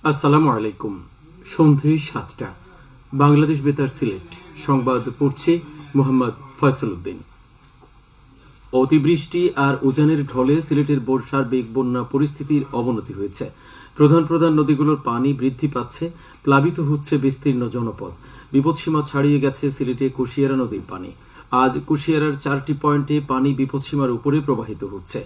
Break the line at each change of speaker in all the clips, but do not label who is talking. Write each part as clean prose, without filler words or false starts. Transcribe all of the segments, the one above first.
আসসালামু আলাইকুম। সন্ধে ৭টা, বাংলাদেশ বেতার সিলেট। সংবাদ পড়ছে মোহাম্মদ ফয়সল উদ্দিন। অতিবৃষ্টি আর উজানের ঢলে সিলেটের সার্বিক বন্যা পরিস্থিতির অবনতি হয়েছে। প্রধান প্রধান নদীগুলোর পানি বৃদ্ধি পাচ্ছে, প্লাবিত হচ্ছে বিস্তীর্ণ জনপদ। বিপদসীমা ছাড়িয়ে গেছে সিলেটে কুশিয়ারা নদীর পানি। আজ কুশিয়ারার 4টি পয়েন্টে পানি বিপদসীমার উপরে প্রবাহিত হচ্ছে।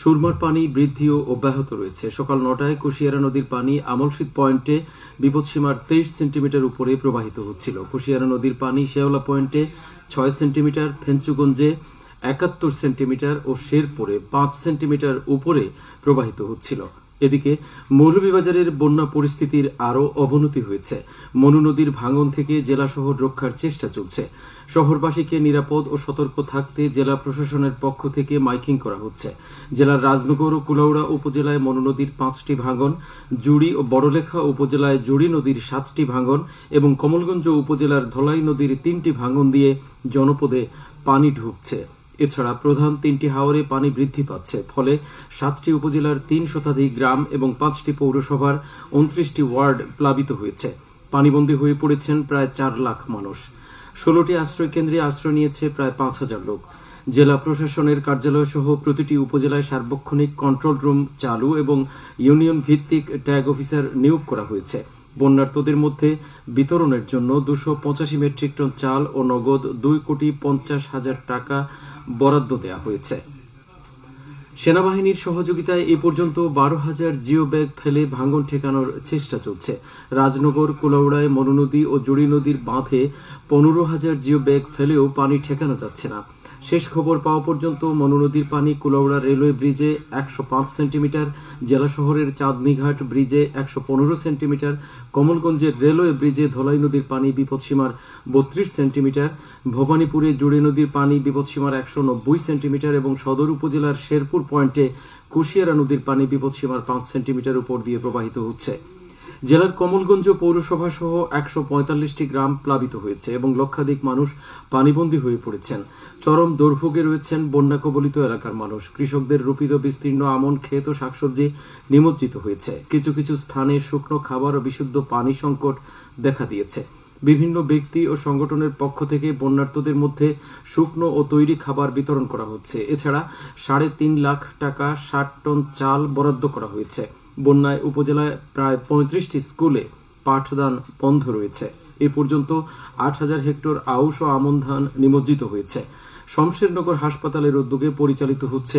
সুরমার পানি বৃদ্ধিও অব্যাহত রয়েছে। সকাল 9টায় কুশিয়ারা নদীর পানি আমলশীত পয়েন্টে বিপদসীমার 23 সেন্টিমিটার উপরে প্রবাহিত হচ্ছিল। কুশিয়ারা নদীর পানি শেওলা পয়েন্টে 6 সেন্টিমিটার, ফেঞ্চুগঞ্জে 71 সেন্টিমিটার ও শেরপুরে 5 সেন্টিমিটার উপরে প্রবাহিত হচ্ছিল। এদিকে মৌলভীবাজারের বন্যা পরিস্থিতির আরও অবনতি হয়েছে। মনু নদীর ভাঙন থেকে জেলা শহর রক্ষার চেষ্টা চলছে। শহরবাসীকে নিরাপদ ও সতর্ক থাকতে জেলা প্রশাসনের পক্ষ থেকে মাইকিং করা হচ্ছে। জেলার রাজনগর ও কুলাউড়া উপজেলায় মনু নদীর 5টি ভাঙন, জুড়ি ও বড়লেখা উপজেলায় জুড়ি নদীর 7টি ভাঙন এবং কমলগঞ্জ উপজেলার ধলাই নদীর 3টি ভাঙন দিয়ে জনপদে পানি ঢুকছে। এছাড়া প্রধান 3টি হাওরে পানি বৃদ্ধি পাচ্ছে। ফলে 7টি উপজেলার 3 শতাধিক গ্রাম এবং 5টি পৌরসভার 29টি ওয়ার্ড প্লাবিত হয়েছে। পানিবন্দী হয়ে পড়েছেন প্রায় 4 লাখ মানুষ। 16টি আশ্রয় কেন্দ্রে আশ্রয় নিয়েছে প্রায় 5,000 লোক। জেলা প্রশাসনের কার্যালয় সহ প্রতিটি উপজেলায় সার্বক্ষণিক কন্ট্রোল রুম চালু এবং ইউনিয়ন ভিত্তিক ট্যাগ অফিসার নিয়োগ করা হয়েছে। বন্যার্তদের মধ্যে বিতরণের জন্য 285 মেট্রিক টন চাল ও নগদ 2,50,00,000 টাকা বরাদ্দ দেওয়া হয়েছে। সেনাবাহিনীর সহযোগিতায় এ পর্যন্ত 12,000 জিও ব্যাগ ফেলে ভাঙন ঠেকানোর চেষ্টা চলছে। রাজনগর, কুলাউড়ায় মনু নদী ও জুড়ি নদীর বাঁধে 15,000 জিও ব্যাগ ফেলেও পানি ঠেকানো যাচ্ছে না। শেষ খবর পাওয়া পর্যন্ত মনু নদীর পানি কুলাউড়া রেলওয়ে ব্রিজে 105 সেন্টিমিটার, জেলা শহরের চাঁদনীঘাট ব্রিজে 115 সেন্টিমিটার, কমলগঞ্জের রেলওয়ে ব্রিজে ধলাই নদীর পানি বিপদসীমার 32 সেন্টিমিটার, ভবানীপুরে জুড়ি নদীর পানি বিপদসীমার 190 সেন্টিমিটার এবং সদর উপজেলার শেরপুর পয়েন্টে কুশিয়ারা নদীর পানি বিপদসীমার 5 সেন্টিমিটার উপর দিয়ে প্রবাহিত হচ্ছে। জেলার কমলগঞ্জ পৌরসভা সহ 145টি গ্রাম প্লাবিত হয়েছে এবং লক্ষাধিক মানুষ পানিবন্দী হয়ে পড়েছেন। চরম দুর্ভোগে রয়েছেন বন্যা কবলিত এলাকার মানুষ। কৃষকদের রোপিত বিস্তীর্ণ আমন ক্ষেত ও শাকসবজি নিমজ্জিত হয়েছে। কিছু কিছু স্থানে শুকনো খাবার ও বিশুদ্ধ পানি সংকট দেখা দিয়েছে। বিভিন্ন ব্যক্তি ও সংগঠনের পক্ষ থেকে বন্যার্তদের মধ্যে শুকনো ও তৈরি খাবার বিতরণ করা হচ্ছে। এছাড়া 3.5 লাখ টাকা 60 টন চাল বরাদ্দ করা হয়েছে। বন্যায় উপজেলায় প্রায় 35টি স্কুলে পাঠদান বন্ধ রয়েছে। এ পর্যন্ত 8,000 হেক্টর আউশ ও আমন ধান নিমজ্জিত হয়েছে। শমশেরনগর হাসপাতালের উদ্যোগে পরিচালিত হচ্ছে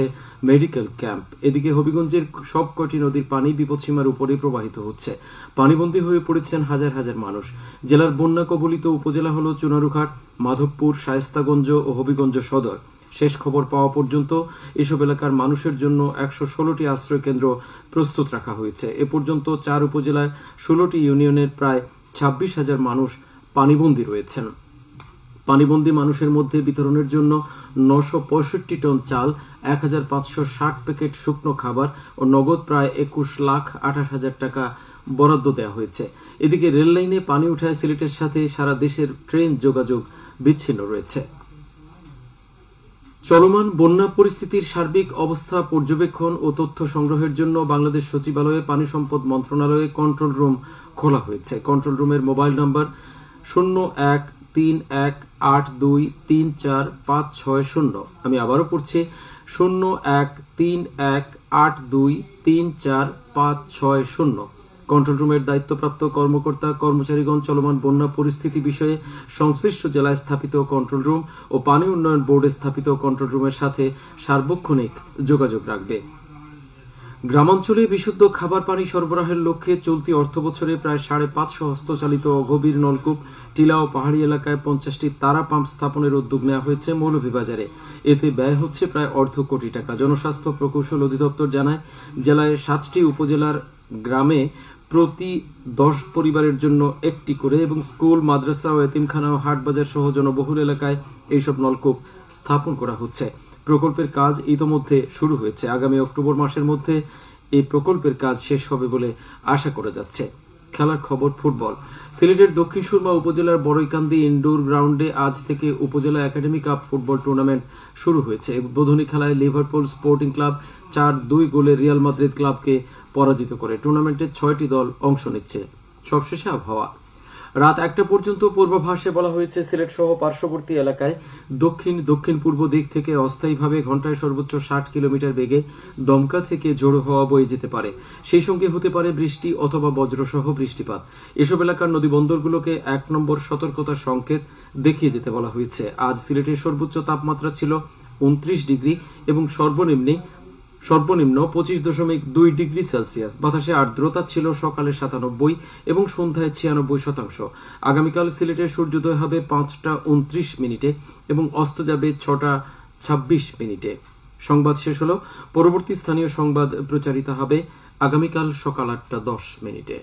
মেডিকেল ক্যাম্প। এদিকে হবিগঞ্জের সবকটি নদীর পানি বিপদসীমার উপরে প্রবাহিত হচ্ছে। পানিবন্দী হয়ে পড়েছেন হাজার হাজার মানুষ। জেলার বন্যা কবলিত উপজেলা হল চুনারুঘাট, মাধবপুর, শায়েস্তাগঞ্জ ও হবিগঞ্জ সদর। শেষ খবর পাওয়া পর্যন্ত এসব এলাকার মানুষের জন্য 116টি আশ্রয় কেন্দ্র প্রস্তুত রাখা হয়েছে। এ পর্যন্ত 4 উপজেলার 16টি ইউনিয়নের প্রায় 26,000 মানুষ পানিবন্দী রয়েছেন। পানিবন্দী মানুষের মধ্যে বিতরণের জন্য 965 টন চাল, 1,560 প্যাকেট শুকনো খাবার ও নগদ প্রায় 21,28,000 টাকা বরাদ্দ দেওয়া হয়েছে। এদিকে রেল লাইনে পানি উঠায় সিলেটের সাথে সারা দেশের ট্রেন যোগাযোগ বিচ্ছিন্ন রয়েছে। চলমান বন্যা পরিস্থিতির সার্বিক অবস্থা পর্যবেক্ষণ ও তথ্য সংগ্রহের জন্য বাংলাদেশ সচিবালয়ে পানি সম্পদ মন্ত্রণালয়ে কন্ট্রোল রুম খোলা হয়েছে। কন্ট্রোল রুমের মোবাইল নম্বর 0131823456 আমি আবারও পড়ছি 0131823456। কন্ট্রোল রুমের দায়িত্বপ্রাপ্ত কর্মকর্তা কর্মচারীগণ চলমান বন্যা পরিস্থিতি বিষয়ে সংশ্লিষ্ট জেলায় স্থাপিত কন্ট্রোল রুম ও পানি উন্নয়ন বোর্ডে স্থাপিত কন্ট্রোল রুমের সাথে সার্বক্ষণিক যোগাযোগ রাখবে। গ্রামাঞ্চলে বিশুদ্ধ খাবার পানি সরবরাহের লক্ষ্যে চলতি অর্থবছরে প্রায় 550 হস্তচালিত অগভীর নলকূপ, টিলা ও পাহাড়ি এলাকায় 50টি তারা পাম্প স্থাপনের উদ্যোগ নেওয়া হয়েছে মৌলভীবাজারে। এতে ব্যয় হচ্ছে প্রায় 1/2 কোটি টাকা। জনস্বাস্থ্য প্রকৌশল অধিদপ্তর জানায়, জেলায় 7টি উপজেলার গ্রামে প্রতি 10 পরিবারের জন্য একটি করে এবং স্কুল, মাদ্রাসা ও এতিমখানা ও হাটবাজার সহ জনবহুল এলাকায় এইসব নলকূপ স্থাপন করা হচ্ছে। প্রকল্পের কাজ ইতোমধ্যে শুরু হয়েছে। আগামী অক্টোবর মাসের মধ্যে এই প্রকল্পের কাজ শেষ হবে বলে আশা করা যাচ্ছে। খেলার খবর ফুটবল। সিলেটের দক্ষিণ সুরমা উপজেলার বড়ইকান্দি ইনডোর গ্রাউন্ডে আজ থেকে উপজেলা একাডেমি কাপ ফুটবল টুর্নামেন্ট শুরু হয়েছে। উদ্বোধনী খেলায় লিভারপুল স্পোর্টিং ক্লাব 4-2 গোলে রিয়াল মাদ্রিদ ক্লাবকে পরাজিত করে। টুর্নামেন্টে 6টি দল অংশ নিচ্ছে। সবশেষে আবহাওয়া। রাত 1টা পর্যন্ত পূর্বাভাসে বলা হয়েছে সিলেট সহ পার্শ্ববর্তী এলাকায় দক্ষিণ পূর্ব দিক থেকে অস্থায়ীভাবে ঘন্টায় সর্বোচ্চ 60 কিলোমিটার বেগে দমকা থেকে ঝোড়ো হাওয়া বয়ে যেতে পারে। সেই সঙ্গে হতে পারে বৃষ্টি অথবা বজ্রসহ বৃষ্টিপাত। এসব এলাকার নদী বন্দরগুলোকে 1 নম্বর সতর্কতার সংকেত দেখিয়ে যেতে বলা হয়েছে। আজ সিলেটের সর্বোচ্চ তাপমাত্রা ছিল 29 ডিগ্রি এবং সর্বনিম্ন 25.2 ডিগ্রি সেলসিয়াস। বাতাসে আর্দ্রতা ছিল সকালে 97 এবং সন্ধ্যায় 96%। আগামীকাল সিলেটের সূর্যোদয় হবে 5টা 29 মিনিটে এবং অস্ত যাবে 6টা 26 মিনিটে। সংবাদ শেষ হলো। পরবর্তী স্থানীয় সংবাদ প্রচারিত হবে আগামীকাল সকাল 8টা 10 মিনিটে।